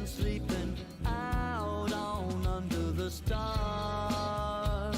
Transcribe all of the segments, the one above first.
sleeping out on under the stars.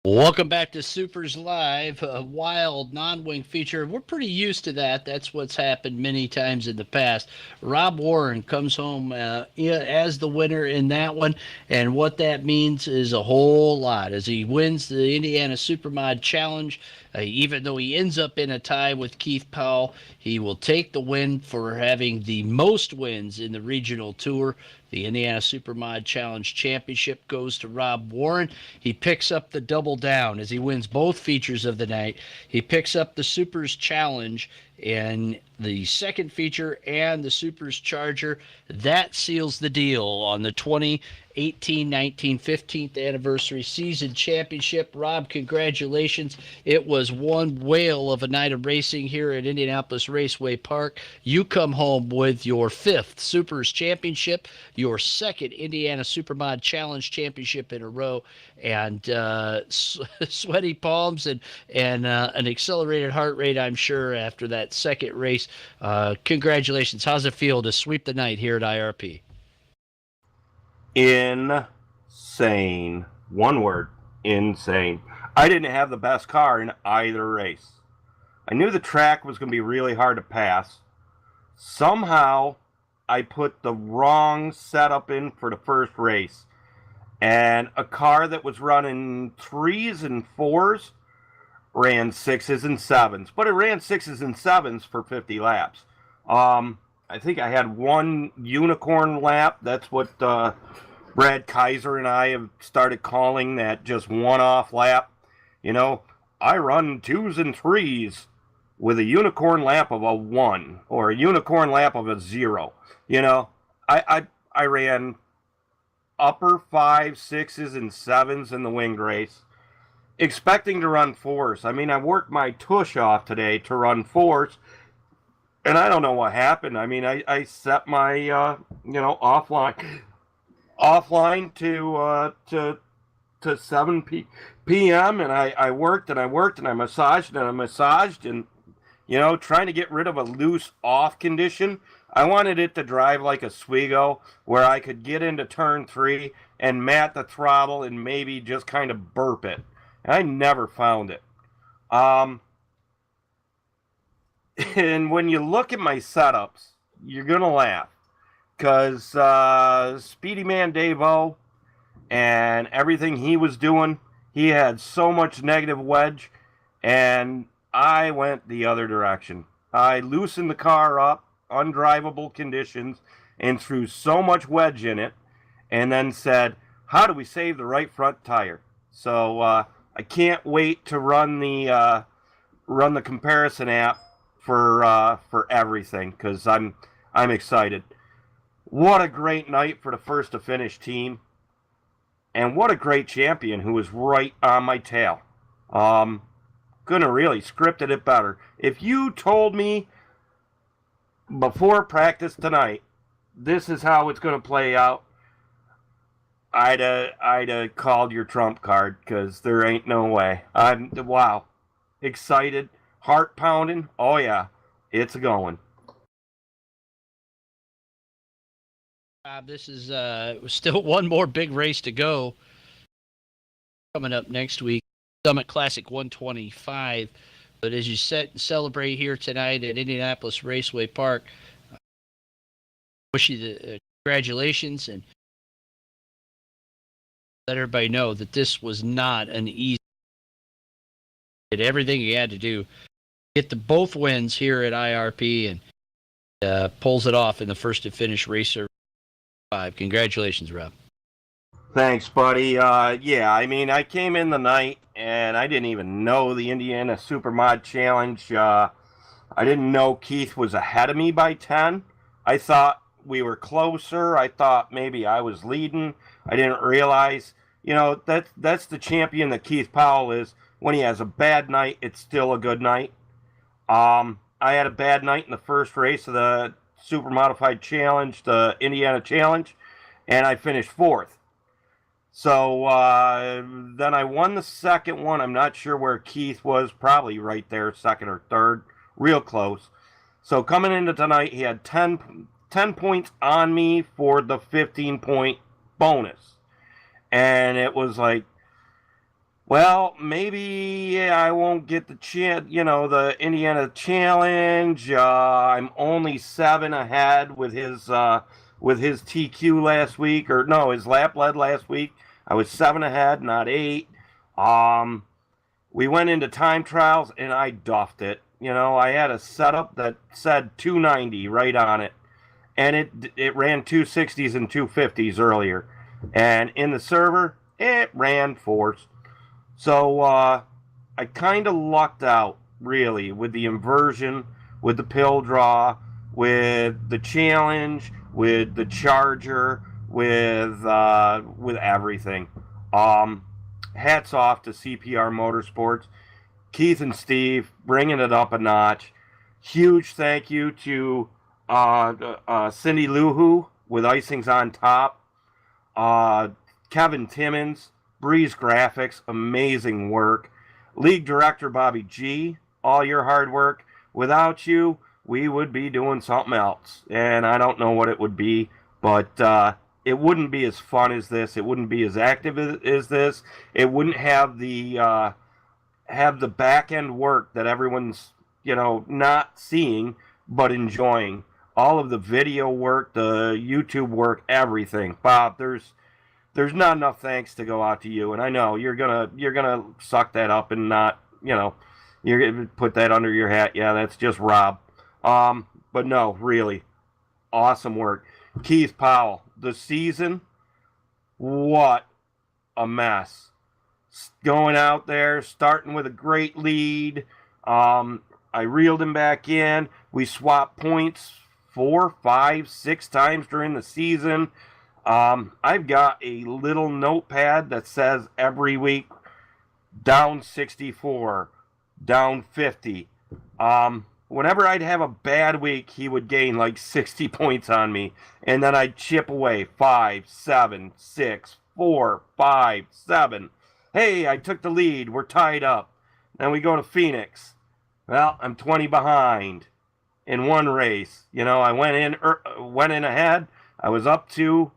Welcome back to SUPRS Live, a wild non-wing feature. We're pretty used to that. That's what's happened many times in the past. Rob Warren comes home as the winner in that one, and what that means is a whole lot as he wins the Indiana Supermod Challenge. Even though he ends up in a tie with Keith Powell, he will take the win for having the most wins in the regional tour. The Indiana Supermod Challenge Championship goes to Rob Warren. He picks up the double down as he wins both features of the night. He picks up the SUPRS Challenge in the second feature and the SUPRS Charger. That seals the deal on the 2018, 19, 15th anniversary season championship. Rob, congratulations. It was one whale of a night of racing here at Indianapolis Raceway Park. You come home with your fifth SUPRS championship, your second Indiana Supermod Challenge championship in a row, and sweaty palms and an accelerated heart rate, I'm sure, after that second race. Congratulations. How's it feel to sweep the night here at IRP? Insane. One word, insane. I didn't have the best car in either race. I knew the track was going to be really hard to pass. Somehow, I put the wrong setup in for the first race. And a car that was running 3s and 4s ran 6s and 7s. But it ran 6s and 7s for 50 laps. I think I had one unicorn lap. That's what Brad Kaiser and I have started calling that just one-off lap. You know, I run 2s and 3s with a unicorn lap of a 1 or a unicorn lap of a 0. You know, I ran upper 5s, 6s, and 7s in the winged race, expecting to run 4s. I mean, I worked my tush off today to run 4s, and I don't know what happened. I mean, I set my, offline to 7 p.m., and I worked and I worked and I massaged and I massaged and, trying to get rid of a loose off condition. I wanted it to drive like a Swigo where I could get into turn 3 and mat the throttle and maybe just kind of burp it. And I never found it. And when you look at my setups, you're going to laugh. Because Speedy Man Dave-O and everything he was doing, he had so much negative wedge, and I went the other direction. I loosened the car up, undrivable conditions, and threw so much wedge in it, and then said, how do we save the right front tire? So I can't wait to run the comparison app for everything, because I'm excited. What a great night for the first to finish team, and what a great champion who was right on my tail. Couldn't have really scripted it better. If you told me before practice tonight, this is how it's going to play out, I'd have called your trump card, because there ain't no way. Wow. Excited, heart pounding. Oh yeah, it's going. This is still one more big race to go. Coming up next week, Summit Classic 125. But as you celebrate here tonight at Indianapolis Raceway Park, wish you the congratulations and let everybody know that this was not an easy. Did everything he had to do, get the both wins here at IRP, and pulls it off in the first to finish racer 5. Congratulations, Rob. Thanks, buddy. Yeah, I mean, I came in the night, and I didn't even know the Indiana Supermod Challenge. I didn't know Keith was ahead of me by 10. I thought we were closer. I thought maybe I was leading. I didn't realize, that's the champion that Keith Powell is. When he has a bad night, it's still a good night. I had a bad night in the first race of the Supermodified Challenge, the Indiana Challenge, and I finished 4th. So then I won the second one. I'm not sure where Keith was, probably right there, second or third, real close. So coming into tonight, he had 10 points on me for the 15-point bonus. And it was like, well, maybe I won't get the the Indiana Challenge. I'm only 7 ahead with his TQ last week, or no, his lap lead last week. I was 7 ahead, not 8. We went into time trials and I duffed it. I had a setup that said 290 right on it, and it ran 260s and 250s earlier, and in the server it ran 4s. So I kind of lucked out, really, with the inversion, with the pill draw, with the challenge, with the charger, with everything. Hats off to CPR Motorsports, Keith and Steve, bringing it up a notch. Huge thank you to Cindy Luhu with Icings on Top, Kevin Timmons, Breeze Graphics, amazing work. League Director Bobby G, all your hard work. Without you, we would be doing something else. And I don't know what it would be, but it wouldn't be as fun as this. It wouldn't be as active as this. It wouldn't have the back end work that everyone's not seeing but enjoying. All of the video work, the YouTube work, everything. Bob, there's not enough thanks to go out to you, and I know you're gonna suck that up and not, you're gonna put that under your hat. Yeah, that's just Rob. But no, really, awesome work. Keith Powell, the season, what a mess. Going out there, starting with a great lead. I reeled him back in. We swapped points 4, 5, 6 times during the season. I've got a little notepad that says every week, down 64, down 50. Whenever I'd have a bad week, he would gain like 60 points on me. And then I'd chip away 5, 7, 6, 4, 5, 7. Hey, I took the lead. We're tied up. Then we go to Phoenix. Well, I'm 20 behind in one race. I went in ahead. I was up to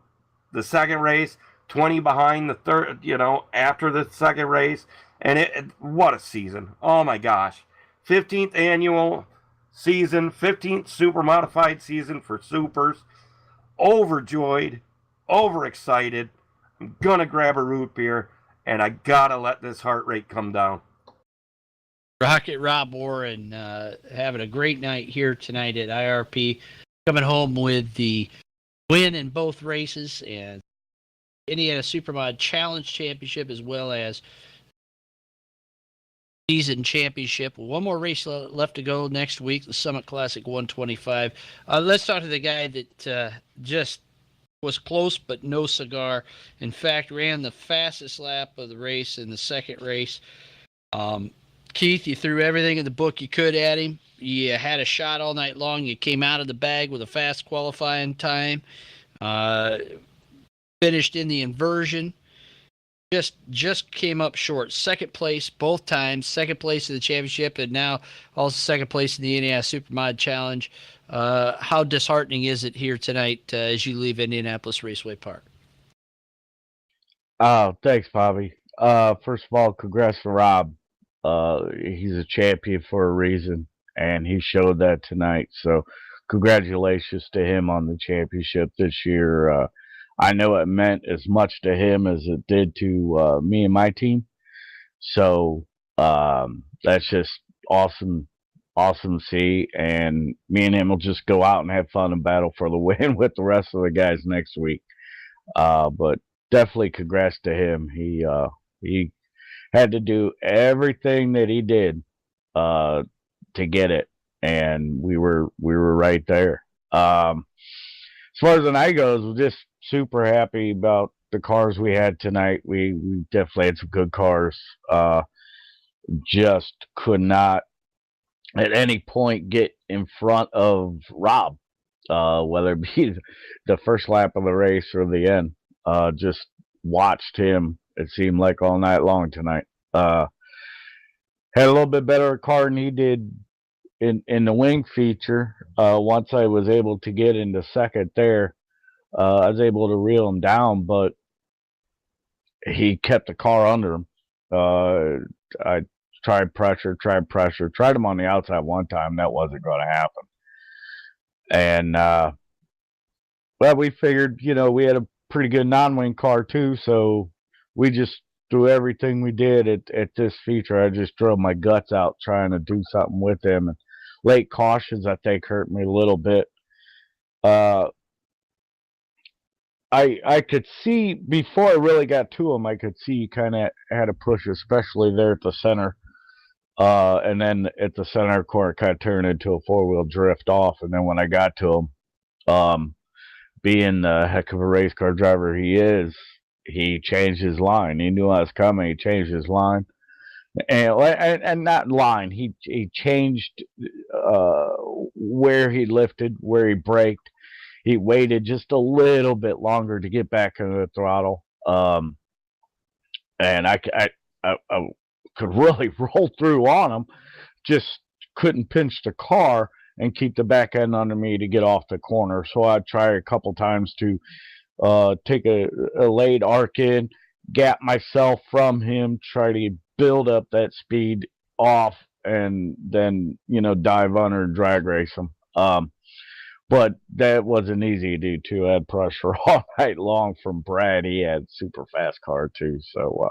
the second race, 20 behind the third, after the second race. And what a season. Oh my gosh. 15th annual season, 15th super modified season for Supers. Overjoyed, overexcited. I'm going to grab a root beer, and I got to let this heart rate come down. Rocket Rob Warren having a great night here tonight at IRP, coming home with the win in both races and Indiana Supermod Challenge Championship, as well as season championship. One more race left to go next week, the Summit Classic 125. Let's talk to the guy that just was close but no cigar. In fact, ran the fastest lap of the race in the second race. Keith, you threw everything in the book you could at him. You had a shot all night long. You came out of the bag with a fast qualifying time. Finished in the inversion. Just came up short. Second place both times. Second place in the championship, and now also second place in the Indiana Supermod Challenge. How disheartening is it here tonight as you leave Indianapolis Raceway Park? Oh, thanks, Bobby. First of all, congrats to Rob. He's a champion for a reason, and he showed that tonight. So congratulations to him on the championship this year. I know it meant as much to him as it did to me and my team. So that's just awesome to see. And me and him will just go out and have fun and battle for the win with the rest of the guys next week. But definitely congrats to him. He had to do everything that he did to get it, and we were right there. As far as the night goes, we're just super happy about the cars we had tonight. We definitely had some good cars. Just could not at any point get in front of Rob, whether it be the first lap of the race or the end. Just watched him, it seemed like, all night long tonight. Had a little bit better car than he did in the wing feature. once I was able to get into second there, I was able to reel him down, but he kept the car under him. I tried tried him on the outside one time. That wasn't going to happen. And, well, we figured, we had a pretty good non-wing car too, so we just threw everything we did at this feature. I just drove my guts out trying to do something with him. And late cautions, I think, hurt me a little bit. I could see, before I really got to him, I could see he kind of had a push, especially there at the center. And then at the center corner, kind of turned into a four-wheel drift off. And then when I got to him, being the heck of a race car driver he is, he changed his line. He knew I was coming. He changed his line. And not line. He changed where he lifted, where he braked. He waited just a little bit longer to get back into the throttle. And I could really roll through on him, just couldn't pinch the car and keep the back end under me to get off the corner. So I tried a couple times to take a late arc in, gap myself from him, try to build up that speed off, and then, dive under and drag race him. But that wasn't easy to do too. I had pressure all night long from Brad. He had super fast car too. So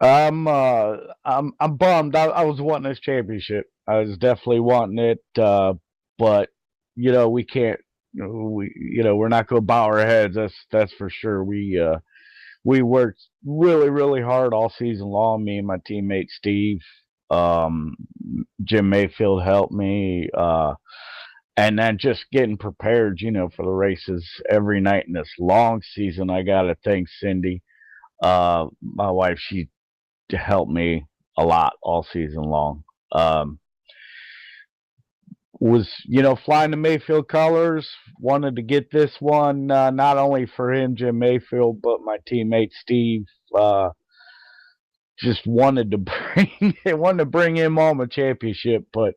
I'm bummed. I was wanting this championship. I was definitely wanting it. But we can't. We're not going to bow our heads. That's for sure. We worked really, really hard all season long. Me and my teammate Steve. Jim Mayfield helped me, and then just getting prepared, for the races every night in this long season. I gotta thank Cindy, my wife. She helped me a lot all season long. Was flying the Mayfield colors. Wanted to get this one, not only for him, Jim Mayfield, but my teammate Steve. Just wanted to bring him home a championship, but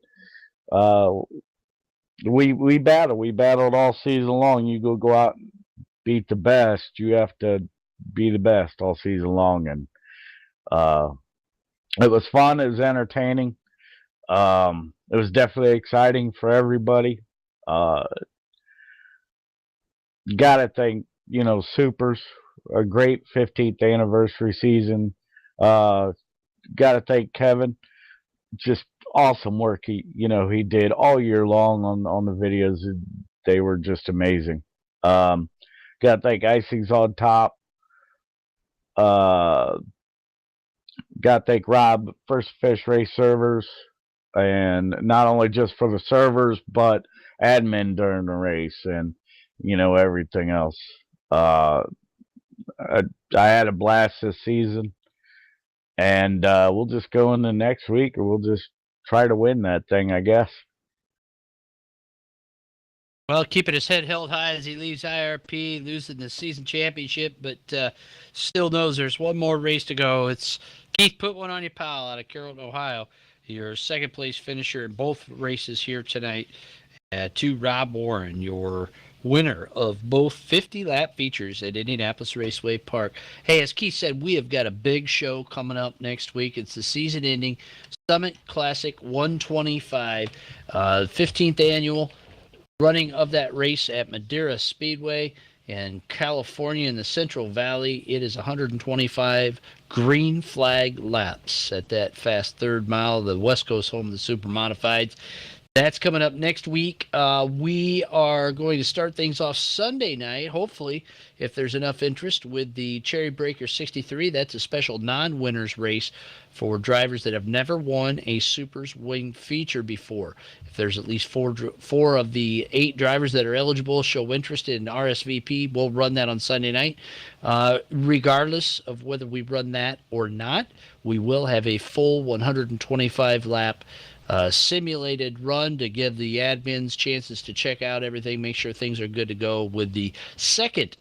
we battled all season long. You go out and beat the best. You have to be the best all season long, and it was fun. It was entertaining. It was definitely exciting for everybody. Gotta thank SUPRS, a great 15th anniversary season. Gotta thank Kevin, just awesome work he did all year long on the videos. They were just amazing. Gotta thank Icings on Top. Gotta thank Rob, First Fish Race servers, and not only just for the servers, but admin during the race and everything else. I had a blast this season. And we'll just go into next week, or we'll just try to win that thing, I guess. Well, keeping his head held high as he leaves IRP, losing the season championship, but still knows there's one more race to go. It's Keith, put one on your pal out of Carrollton, Ohio. Your second place finisher in both races here tonight. To Rob Warren, your winner of both 50-lap features at Indianapolis Raceway Park. Hey, as Keith said, we have got a big show coming up next week. It's the season-ending Summit Classic 125, 15th annual running of that race at Madera Speedway in California in the Central Valley. It is 125 green flag laps at that fast third mile, the West Coast home of the Supermodifieds. That's coming up next week. We are going to start things off Sunday night, hopefully, if there's enough interest, with the Cherry Breaker 63. That's a special non-winners race for drivers that have never won a SUPRS Wing feature before. If there's at least four of the 8 drivers that are eligible show interest in RSVP, we'll run that on Sunday night. Regardless of whether we run that or not, we will have a full 125-lap simulated run to give the admins chances to check out everything, make sure things are good to go with the second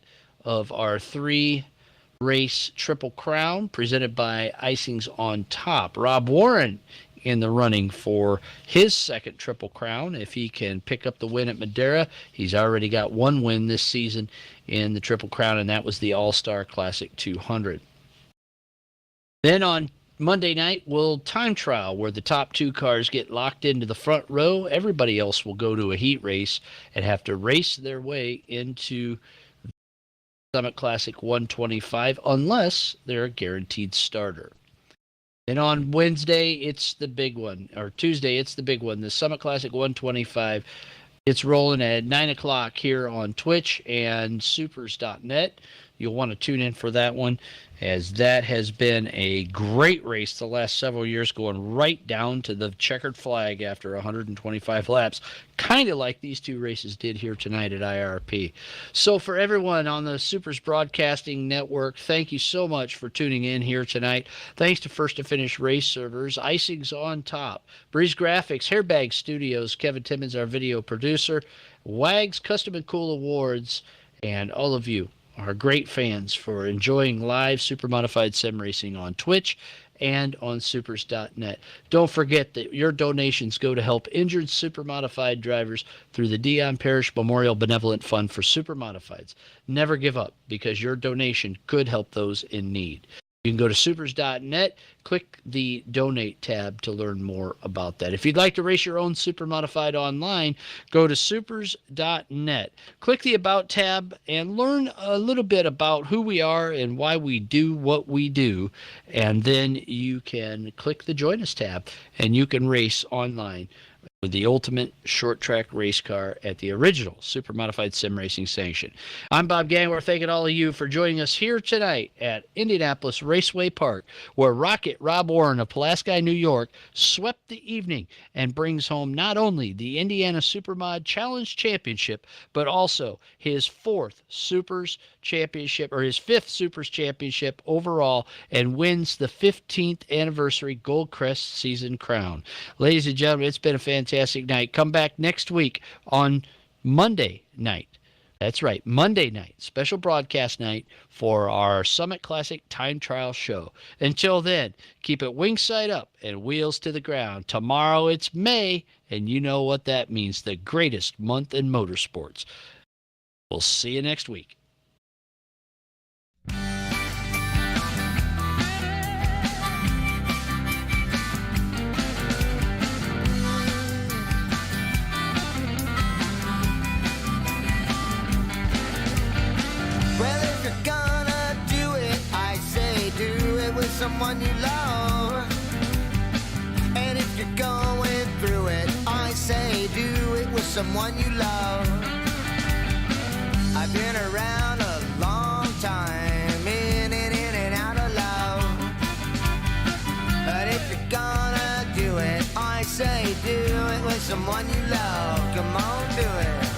of our 3-race Triple Crown presented by Icings on Top. Rob Warren in the running for his second Triple Crown. If he can pick up the win at Madera, he's already got one win this season in the Triple Crown, and that was the All-Star Classic 200. Then on Monday night, we'll time trial where the top 2 cars get locked into the front row. Everybody else will go to a heat race and have to race their way into Summit Classic 125 unless they're a guaranteed starter. And on Wednesday, it's the big one, or Tuesday, it's the big one. The Summit Classic 125, it's rolling at 9 o'clock here on Twitch and supers.net. You'll want to tune in for that one, as that has been a great race the last several years, going right down to the checkered flag after 125 laps, kind of like these 2 races did here tonight at IRP. So for everyone on the Supers Broadcasting Network, thank you so much for tuning in here tonight. Thanks to First to Finish Race Servers, Icings on Top, Breeze Graphics, Hairbag Studios, Kevin Timmons, our video producer, Wags Custom and Cool Awards, and all of you, our great fans, for enjoying live Supermodified sim racing on Twitch and on supers.net. Don't forget that your donations go to help injured Supermodified drivers through the Dion Parish Memorial Benevolent Fund for Supermodifieds. Never give up, because your donation could help those in need. You can go to supers.net, click the donate tab to learn more about that. If you'd like to race your own Supermodified online, go to supers.net. Click the About tab and learn a little bit about who we are and why we do what we do. And then you can click the Join Us tab and you can race online with the ultimate short track race car at the original Supermodified Sim Racing Sanction. I'm Bob Gangwer, thanking all of you for joining us here tonight at Indianapolis Raceway Park, where Rocket Rob Warren of Pulaski, New York, swept the evening and brings home not only the Indyana Supermod Challenge Championship, but also his 4th Supers Championship, or his 5th Supers Championship overall, and wins the 15th anniversary Gold Crest season crown. Ladies and gentlemen, it's been a fantastic night. Come back next week on Monday night. That's right, Monday night, special broadcast night for our Summit Classic time trial show. Until then, keep it wing side up and wheels to the ground. Tomorrow it's May, and you know what that means, the greatest month in motorsports. We'll see you next week. Well, if you're gonna do it, I say do it with someone you love. And if you're going through it, I say do it with someone you love. I've been around a long time, in and out of love. But if you're gonna do it, I say do it with someone you love. Come on, do it.